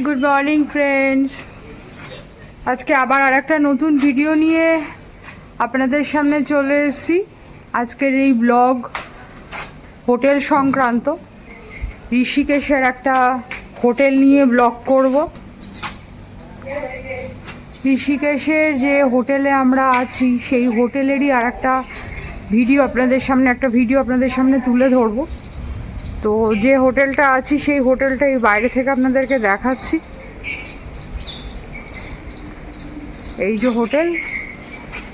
Good morning friends. আজকে আবার আরেকটা নতুন ভিডিও নিয়ে আপনাদের সামনে চলে এসেছি। আজকের এই ব্লগ হোটেল সংক্রান্ত। ঋষিকেশের একটা হোটেল নিয়ে ব্লগ করব। ঋষিকেশের যে হোটেলে আমরা আছি সেই হোটেলেরই আর একটা ভিডিও আপনাদের সামনে তুলে ধরবো। তো যে হোটেলটা আছি সেই হোটেলটা এই বাইরে থেকে আপনাদেরকে দেখাচ্ছি। এই যে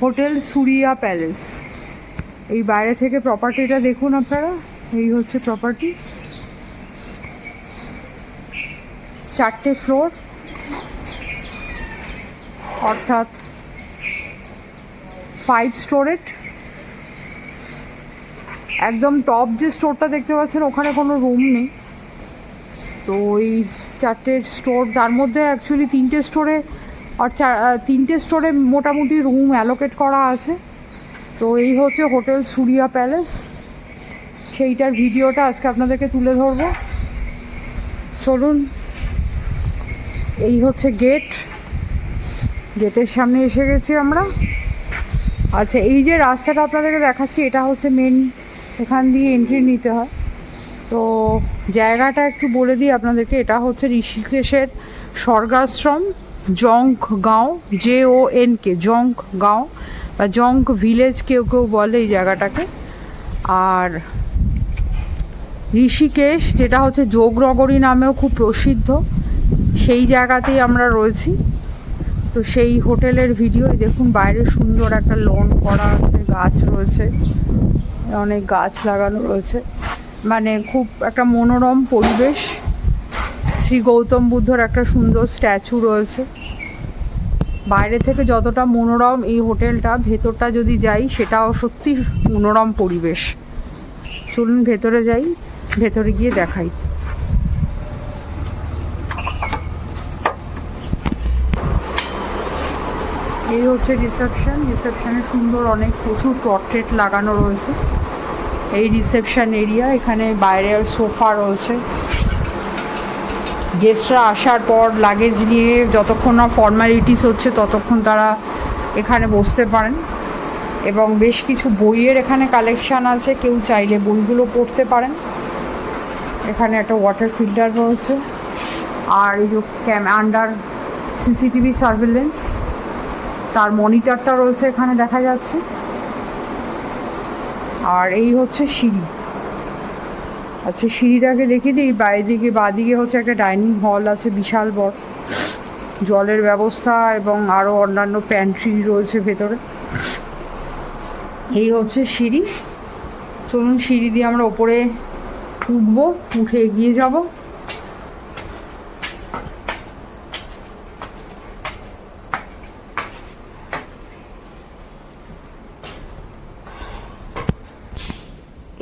হোটেল সুরিয়া প্যালেস, এই বাইরে থেকে প্রপার্টিটা দেখুন আপনারা। এই হচ্ছে প্রপার্টি, 4টে ফ্লোর, অর্থাৎ 5 স্টোরেড। একদম টপ যে স্টোরটা দেখতে পাচ্ছেন ওখানে কোনো রুম নেই। তো ওই 4টে স্টোর, তার মধ্যে অ্যাকচুয়ালি 3টে স্টোরে আর 3টে স্টোরে মোটামুটি রুম অ্যালোকেট করা আছে। তো এই হচ্ছে হোটেল সুরিয়া প্যালেস, সেইটার ভিডিওটা আজকে আপনাদেরকে তুলে ধরবো। চলুন, এই হচ্ছে গেটের সামনে এসে গেছি আমরা। আচ্ছা, এই যে রাস্তাটা আপনাদেরকে দেখাচ্ছি এটা হচ্ছে মেন, এখান দিয়ে এন্ট্রি নিতে হয়। তো জায়গাটা একটু বলে দিই আপনাদেরকে। এটা হচ্ছে ঋষিকেশের স্বর্গাশ্রম জঙ্কগাঁও, JONK, জঙ্কগাঁও বা জঙ্ক ভিলেজ কেউ বলে এই জায়গাটাকে। আর ঋষিকেশ যেটা হচ্ছে যোগনগরী নামেও খুব প্রসিদ্ধ, সেই জায়গাতেই আমরা রয়েছি। তো সেই হোটেলের ভিডিও দেখুন। বাইরে সুন্দর একটা লন করা আছে, গাছ রয়েছে, অনেক গাছ লাগানো রয়েছে, মানে খুব একটা মনোরম পরিবেশ। শ্রী গৌতম বুদ্ধর একটা সুন্দর স্ট্যাচু রয়েছে। বাইরে থেকে যতটা মনোরম এই হোটেলটা, ভেতরটা যদি যাই সেটাও সত্যি মনোরম পরিবেশ। চলুন ভেতরে যাই, ভেতরে গিয়ে দেখাই। এই হচ্ছে রিসেপশনে সুন্দর অনেক প্রচুর পোর্ট্রেট লাগানো রয়েছে। এই রিসেপশন এরিয়া, এখানে বাইরে সোফা রয়েছে। গেস্টরা আসার পর লাগেজ নিয়ে যতক্ষণ না ফর্মালিটিস হচ্ছে ততক্ষণ তারা এখানে বসতে পারেন। এবং বেশ কিছু বইয়ের এখানে কালেকশান আছে, কেউ চাইলে বইগুলো পড়তে পারেন। এখানে একটা ওয়াটার ফিল্টার রয়েছে, আর এই যে আন্ডার CCTV সার্ভেলেন্স, তার মনিটরটা রয়েছে এখানে দেখা যাচ্ছে। আর এই হচ্ছে সিঁড়ি। আচ্ছা, সিঁড়িটাকে দেখিয়ে দিই। বাঁদিকে হচ্ছে একটা ডাইনিং হল আছে বিশাল বড়, জলের ব্যবস্থা এবং আরও অন্যান্য প্যান্ট্রি রয়েছে ভেতরে। এই হচ্ছে সিঁড়ি। চলুন সিঁড়ি দিয়ে আমরা ওপরে উঠবো, উঠে এগিয়ে যাব।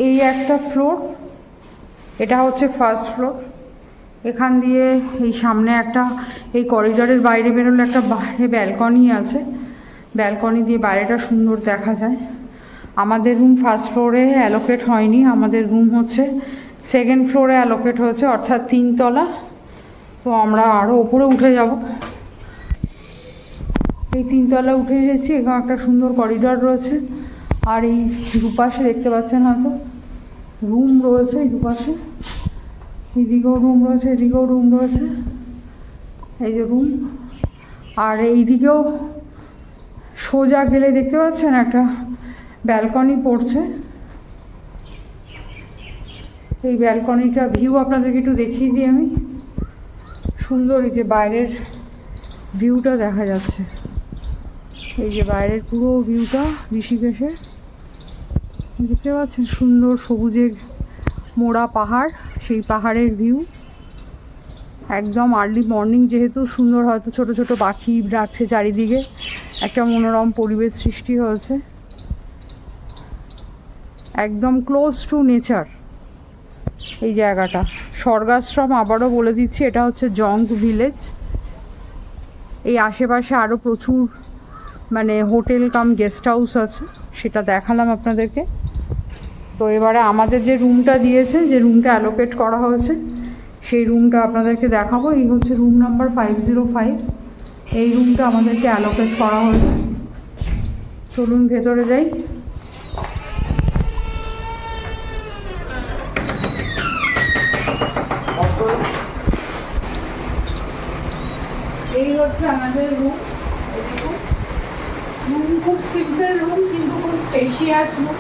এই একটা ফ্লোর, এটা হচ্ছে ফার্স্ট ফ্লোর। এখান দিয়ে এই সামনে একটা, এই করিডরের বাইরে বেরোলে একটা বাইরে ব্যালকনি আছে, ব্যালকনি দিয়ে বাইরেটা সুন্দর দেখা যায়। আমাদের রুম ফার্স্ট ফ্লোরে অ্যালোকেট হয়নি, আমাদের রুম হচ্ছে সেকেন্ড ফ্লোরে অ্যালোকেট হয়েছে, অর্থাৎ 3 তলা। তো আমরা আরও ওপরে উঠে যাব। এই 3 তলা উঠে এসেছি। এখানে একটা সুন্দর করিডর রয়েছে, আর এই দুপাশে দেখতে পাচ্ছেন হয়তো রুম রয়েছে। এই দুপাশে, এদিকেও রুম রয়েছে, এদিকেও রুম রয়েছে, এই যে রুম। আর এইদিকেও সোজা গেলে দেখতে পাচ্ছেন একটা ব্যালকনি পড়ছে। এই ব্যালকনিটা ভিউ আপনাদেরকে একটু দেখিয়ে দিই আমি। সুন্দর এই যে বাইরের ভিউটা দেখা যাচ্ছে, এই যে বাইরের পুরো ভিউটা ঋষিকেশের দেখতে পাচ্ছেন। সুন্দর সবুজে মোড়া পাহাড়, সেই পাহাড়ের ভিউ। একদম আর্লি মর্নিং যেহেতু, সুন্দর হয়তো ছোট ছোট পাখি ডাকছে চারিদিকে, একটা মনোরম পরিবেশ সৃষ্টি হয়েছে। একদম ক্লোজ টু নেচার এই জায়গাটা। স্বর্গাশ্রম আবারও বলে দিচ্ছি, এটা হচ্ছে জঙ্ক ভিলেজ। এই আশেপাশে আরও প্রচুর মানে হোটেল কাম গেস্ট হাউস আছে, সেটা দেখালাম আপনাদেরকে। তো এবারে আমাদের যে রুমটা দিয়েছে, যে রুমটা অ্যালোকেট করা হয়েছে, সেই রুমটা আপনাদেরকে দেখাবো। এই হচ্ছে রুম নাম্বার 505। এই রুমটা আমাদেরকে অ্যালোকেট করা হয়েছে। চলুন ভেতরে যাই। এই হচ্ছে আমাদের রুম। রুম খুব সিম্পল রুম কিন্তু খুব স্পেশিয়াস রুম।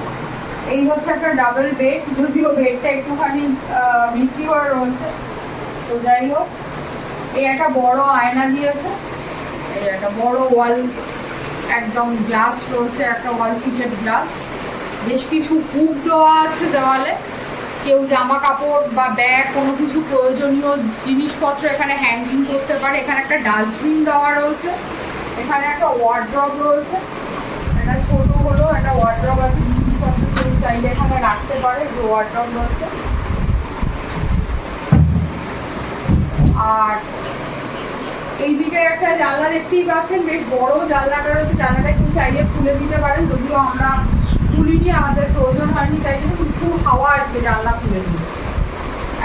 এই হচ্ছে একটা ডাবল বেড, যদিও বেডটা একটুখানি মিসি করা রয়েছে, তো যাই হোক। এই একটা বড় আয়না দিয়েছে, এই একটা বড় ওয়াল, একদম গ্লাস রয়েছে, একটা ওয়াল ফিটেড গ্লাস। বেশ কিছু হুক দেওয়া আছে দেওয়ালে, কেউ জামা কাপড় বা ব্যাগ কোনো কিছু প্রয়োজনীয় জিনিসপত্র এখানে হ্যাঙ্গিং করতে পারে। এখানে একটা ডাস্টবিন দেওয়া রয়েছে, এখানে একটা ওয়ার্ড্রব রয়েছে, একটা ছোট হলো একটা ওয়ার্ড্রব আছে, জিনিসপত্র কেউ চাইলে এখানে রাখতে পারে, যে ওয়ার্ড্রব রয়েছে। আর এইদিকে একটা জানলা দেখতেই পাচ্ছেন, বেশ বড় জানলাটা রয়েছে, জানলাটা একটু চাইলে খুলে দিতে পারেন, যদিও আমরা খুলিনি, আমাদের প্রয়োজন হয়নি, তাই জন্য খুব হাওয়া আসবে জানলা খুলে দিলে।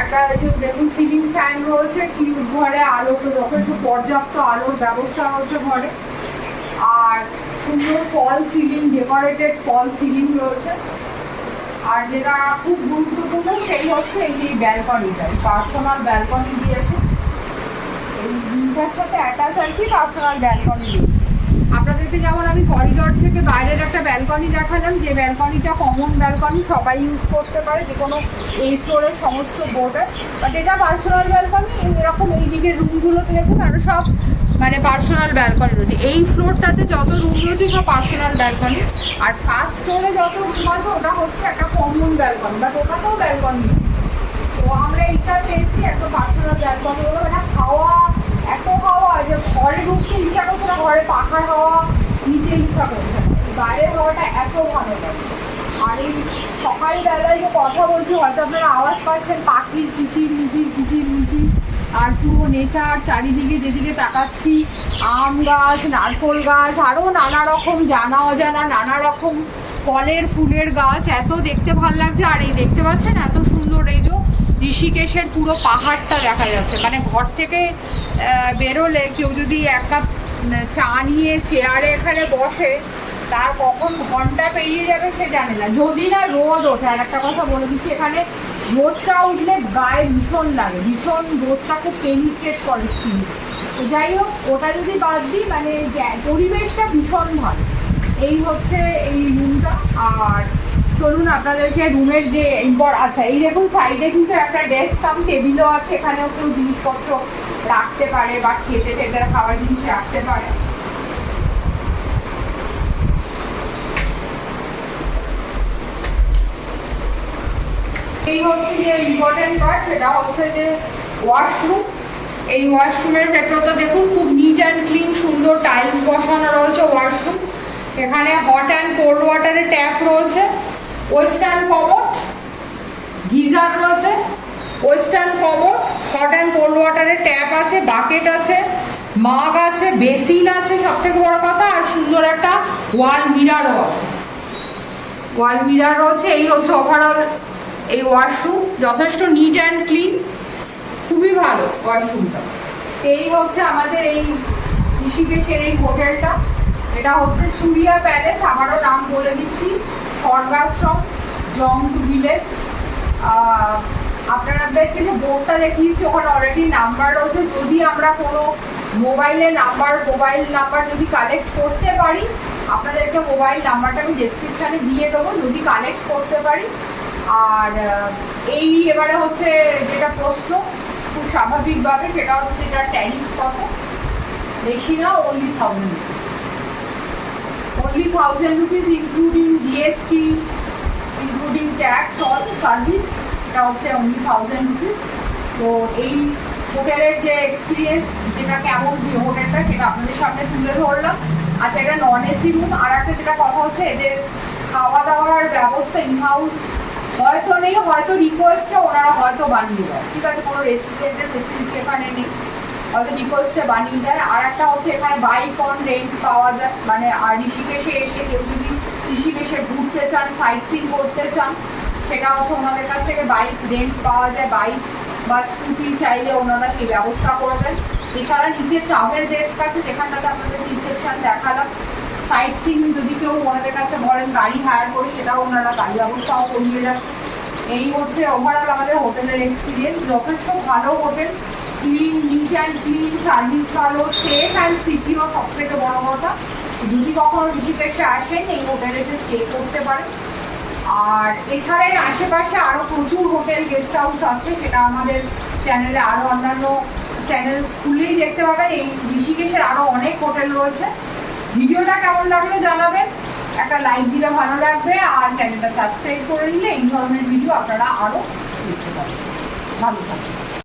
একটা দেখুন সিলিং ফ্যান রয়েছে, টিউব ঘরে আলো, তো যথেষ্ট পর্যাপ্ত আলোর ব্যবস্থা রয়েছে ঘরে। আর সুন্দর ফল সিলিং, ডেকোরেটেড ফল সিলিং রয়েছে। আর যেটা খুব গুরুত্বপূর্ণ সেই হচ্ছে এই যে ব্যালকনিটা, পার্সোনাল ব্যালকনি দিয়েছে। এই রুমটার সাথে অ্যাটাচ আর কি পার্সোনাল ব্যালকনি দিয়েছে। আপনাদেরকে যেমন আমি করিডোর থেকে বাইরের একটা ব্যালকনি দেখালাম, যে ব্যালকনিটা কমন ব্যালকনি, সবাই ইউজ করতে পারে, যে কোনো এই ফ্লোরের সমস্ত বোর্ডে, বাট এটা পার্সোনাল ব্যালকনি। এরকম এই দিকের রুমগুলোতে দেখুন আরও সব মানে পার্সোনাল ব্যালকনি রয়েছে। এই ফ্লোরটাতে যত রুম রয়েছে সব পার্সোনাল ব্যালকনি। আর ফার্স্ট ফ্লোরে যত রুম আছে ওটা হচ্ছে একটা কমন ব্যালকনি, বাট ওটাতেও ব্যালকনি। তো আমরা এইটা পেয়েছি একটা পার্সোনাল ব্যালকনি হলো, মানে হাওয়া, এত হাওয়া যে ঘরে ঢুকতে ইচ্ছা করছে না, ঘরে পাখার হাওয়া নিতে ইচ্ছা করছে না, বাইরের হাওয়াটা এত ভালো লাগে। আর এই সকালবেলায় যে কথা বলছি, হয়তো আপনারা আওয়াজ পাচ্ছেন পাখির কিচির মিচির কিচির মিচির। আর পুরো নেচার, চারিদিকে যেদিকে তাকাচ্ছি আম গাছ, নারকোল গাছ, আরও নানা রকম জানা অজানা নানা রকম ফলের ফুলের গাছ, এত দেখতে ভালো লাগছে। আর এই দেখতে পাচ্ছেন এত সুন্দর এই যে ঋষিকেশের পুরো পাহাড়টা দেখা যাচ্ছে। মানে ঘর থেকে বেরোলে কেউ যদি এক কাপ চা নিয়ে চেয়ারে এখানে বসে, তার কখন ঘন্টা পেরিয়ে যাবে সে জানে না, যদি না রোদ ওঠে। আর একটা কথা বলে দিচ্ছি, এখানে রোদটা উঠলে গায়ে ভীষণ লাগে, ভীষণ রোদটাকে পেনিট্রেট করে স্কিনে। তো যাই হোক, ওটা যদি বাদ দিই, মানে পরিবেশটা ভীষণ ভালো। এই হচ্ছে এই রুমটা। আর চলুন আপনাদেরকে রুমের যে আচ্ছা, এই দেখুন সাইডে কিন্তু একটা ডেস্ক কাম টেবিলও আছে, এখানেও কেউ জিনিসপত্র রাখতে পারে বা খেতে খেতে খাবার জিনিস রাখতে পারে। এই হচ্ছে যে ইম্পর্টেন্ট পার্ট, সেটা হচ্ছে যে ওয়াশরুম। এই ওয়াশরুমের ভেতরটা দেখুন খুব নিট অ্যান্ড ক্লিন, সুন্দর টাইলস বসানো রয়েছে ওয়াশরুম। এখানে হট অ্যান্ড কোল্ড ওয়াটারের ট্যাপ রয়েছে, ওয়েস্টার্ন কমোড, গিজার রয়েছে, western commode, hot and cold ওয়াটারের ট্যাপ আছে, বাকেট আছে, মাগ আছে, বেসিন আছে, সব থেকে বড় কথা। আর সুন্দর একটা ওয়াল মিরারও আছে, ওয়াল মিরার রয়েছে। এই হচ্ছে ওভারঅল এই ওয়াশরুম, যথেষ্ট নিট অ্যান্ড ক্লিন, খুবই ভালো ওয়াশরুমটা। এই হচ্ছে আমাদের এই ঋষিকেশের এই হোটেলটা, এটা হচ্ছে সূর্যা প্যালেস। আমারও নাম বলে দিচ্ছি, স্বর্গাশ্রম, জং ভিলেজ। আপনাদেরকে যে বোর্ডটা দেখিয়েছি ওখানে অলরেডি নাম্বার রয়েছে। যদি আমরা কোনো মোবাইল নাম্বার যদি কালেক্ট করতে পারি, আপনাদেরকে মোবাইল নাম্বারটা আমি ডেসক্রিপশানে দিয়ে দেবো, যদি কালেক্ট করতে পারি। আর এই এবারে হচ্ছে যেটা প্রশ্ন খুব স্বাভাবিকভাবে, সেটা হচ্ছে যেটা ট্যারিফ কত, বেশি না, only 1000 rupees, only 1000 rupees including GST, including tax, all service, এটা হচ্ছে only 1000 rupees। তো এই হোটেলের যে এক্সপিরিয়েন্স, যেটা কেমন হোটেলটা, সেটা আপনাদের সামনে তুলে ধরলাম। আচ্ছা, এটা নন এসি রুম। আর একটা যেটা কথা হচ্ছে, এদের খাওয়া দাওয়ার ব্যবস্থা ইনহাউস হয়তো নেই, হয়তো রিকোয়েস্টে ওনারা হয়তো বানিয়ে দেয়, ঠিক আছে, কোনো রেস্টুরেন্টের ফেসিলিটি এখানে নেই, হয়তো রিকোয়েস্টে বানিয়ে দেয়। আর একটা হচ্ছে এখানে বাইক অন রেন্ট পাওয়া যায়, মানে আর ঋষিকেশে এসে কেউ যদি ঋষিকেশে ঘুরতে চান, সাইট সিন করতে চান, সেটা হচ্ছে ওনাদের কাছ থেকে বাইক রেন্ট পাওয়া যায়, বাইক বা স্কুটি চাইলে ওনারা সেই ব্যবস্থা করে দেন। এছাড়া নিচে ট্রাভেল ডেস্ক আছে, যেখানটাতে আপনাদের রিসেপশন দেখালাম। সাইট সিন যদি কেউ ওনাদের কাছে বলেন গাড়ি হায়ার করে, সেটাও ওনারা গাড়ি ব্যবস্থাও করিয়ে দেন। এই হচ্ছে ওভারঅল আমাদের হোটেলের এক্সপিরিয়েন্স। যথেষ্ট ভালো hotel, clean, NEET and clean, service ভালো, সেফ অ্যান্ড সিকিউর, সব থেকে বড় কথা। যদি কখনো ঋষিকেশে আসেন এই হোটেলে এসে স্টে করতে পারেন। আর এছাড়া এর আশেপাশে আরও প্রচুর হোটেল গেস্ট হাউস আছে, যেটা আমাদের চ্যানেলে আরও অন্যান্য চ্যানেল খুললেই দেখতে পাবেন। এই ঋষিকেশের আরও অনেক হোটেল রয়েছে। ভিডিওটা কেমন লাগলো জানাবেন, একটা লাইক দিলে ভালো লাগবে, আর চ্যানেলটা সাবস্ক্রাইব করে নিলে এই ধরনের ভিডিও আপনারা আরও দেখতে পাবেন। ভালো থাকবেন।